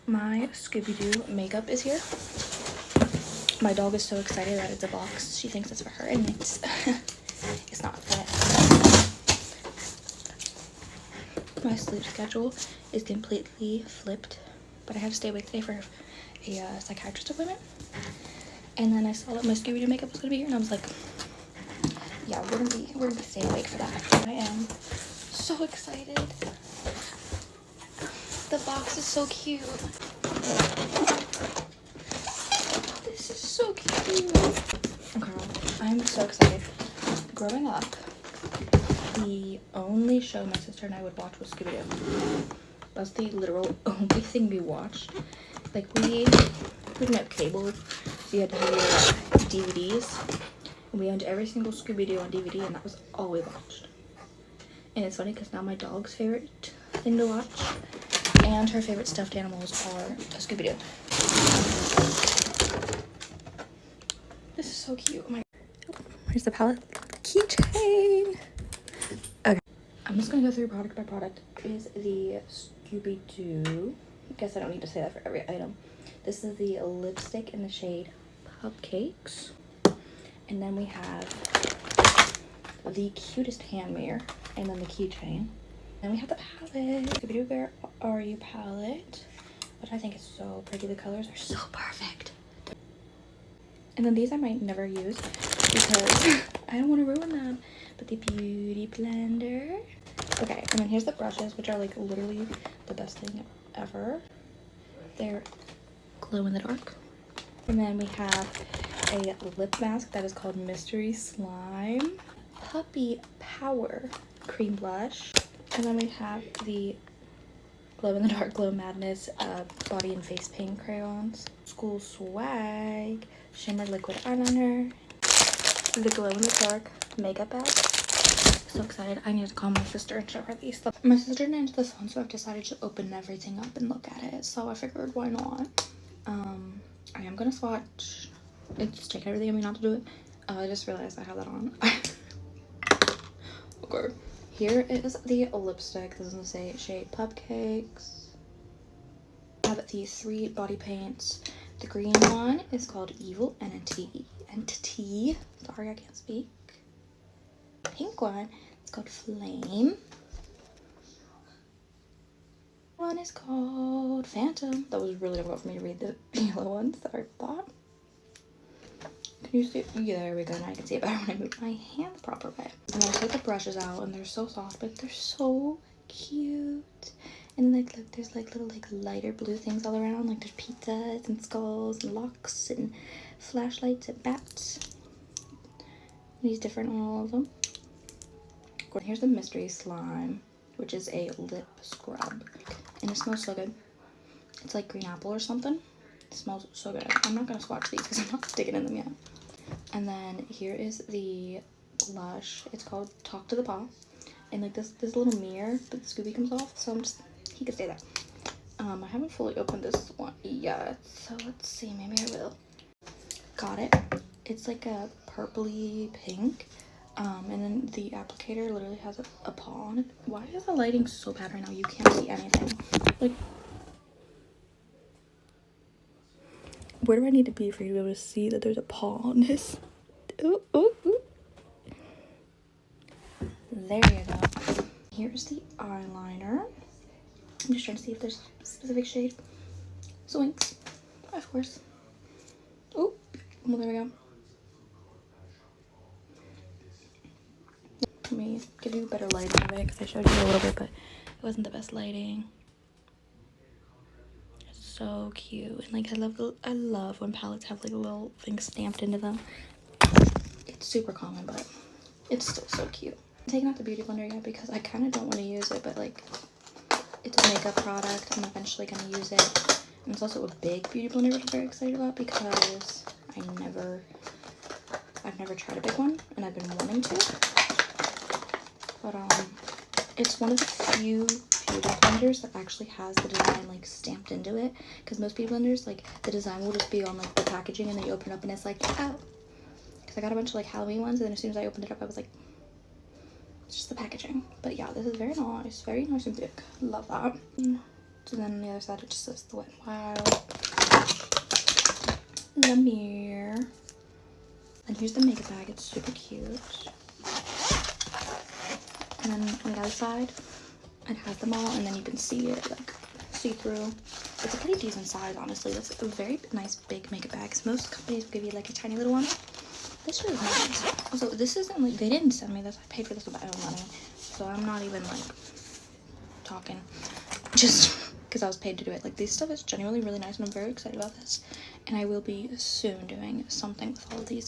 My Scooby-Doo makeup is here. My dog is so excited that it's a box. She thinks it's for her, and it's it's not. My sleep schedule is completely flipped, but I had to stay awake today for a psychiatrist appointment. And then I saw that my Scooby-Doo makeup was gonna be here, and I was like, yeah, we're gonna be staying awake for that. I am so excited. The box is so cute. This is so cute. Girl, I'm so excited. Growing up, the only show my sister and I would watch was Scooby-Doo. That's the literal only thing we watched. Like, we didn't have cable, so you had to have your DVDs. And we owned every single Scooby-Doo on DVD, and that was all we watched. And it's funny because now my dog's favorite thing to watch and her favorite stuffed animals are a Scooby-Doo. This is so cute. Oh my god. Here's the palette. Keychain. Okay. I'm just gonna go through product by product. Is the Scooby-Doo. I guess I don't need to say that for every item. This is the lipstick in the shade Cupcakes. And then we have the cutest hand mirror. And then the keychain. Then we have the palette. Scooby-Doo Where Are You palette. Which I think is so pretty. The colors are so perfect. And then these I might never use because I don't want to ruin them. But the beauty blender. Okay, and then here's the brushes, which are like literally the best thing ever. They're glow in the dark. And then we have a lip mask that is called Mystery Slime. Puppy Power cream blush. And then we have the glow in the dark Glow Madness body and face paint crayons. School Swag shimmer liquid eyeliner. The glow in the dark makeup bag. So excited. I need to call my sister and show her these. My sister didn't into this one, so I've decided to open everything up and look at it. So I figured, why not? I am gonna swatch. It's taking everything in me not to do it. I just realized I have that on. Okay. Here is the lipstick. This is the shade Cupcakes. I have the 3 body paints. The green one is called Evil Entity. Sorry, I can't speak. Pink one is called Flame. One is called Phantom. That was really difficult for me to read the yellow ones that I thought. Can you see? Yeah, there we go. Now I can see it better when I move my hand the proper way. And then I take the brushes out, and they're so soft, but they're so cute. And like, look, there's like little like lighter blue things all around. Like there's pizzas and skulls and locks and flashlights and bats. These different on all of them. Here's the Mystery Slime, which is a lip scrub, and it smells so good. It's like green apple or something. It smells so good. I'm not gonna swatch these because I'm not sticking in them yet. And then here is the blush. It's called Talk to the Paw, and like this little mirror, but the Scooby comes off, so he could stay there. I haven't fully opened this one yet, so let's see. Maybe I will. Got it. It's like a purpley pink. And then the applicator literally has a paw on it. Why is the lighting so bad right now? You can't see anything. Like, where do I need to be for you to be able to see that there's a paw on this? Ooh, ooh, ooh. There you go. Here's the eyeliner. I'm just trying to see if there's a specific shade. Zoinks. Of course. Oh, well, there we go. Let me give you better lighting of it because I showed you a little bit, but it wasn't the best lighting. It's so cute, and like I love when palettes have like little things stamped into them. It's super common, but it's still so cute. I'm taking out the beauty blender yet because I kind of don't want to use it, but like it's a makeup product. I'm eventually gonna use it, and it's also a big beauty blender, which I'm very excited about because I've never tried a big one, and I've been wanting to. But it's one of the few beauty blenders that actually has the design like stamped into it, because most beauty blenders, like the design will just be on like the packaging, and then you open it up and it's like, oh, because I got a bunch of like Halloween ones, and then as soon as I opened it up I was like, it's just the packaging. But yeah, this is very nice and big. Love that. So then on the other side it just says the Wet n Wild. The mirror. And here's the makeup bag. It's super cute. And then on the other side, it has them all, and then you can see it, like, see through. It's a pretty decent size, honestly. That's a very nice big makeup bag. Cause most companies will give you like a tiny little one. This is nice. Also, this isn't like, they didn't send me this. I paid for this with my own money. So I'm not even like talking. Just because I was paid to do it. Like, this stuff is genuinely really nice, and I'm very excited about this. And I will be soon doing something with all of these.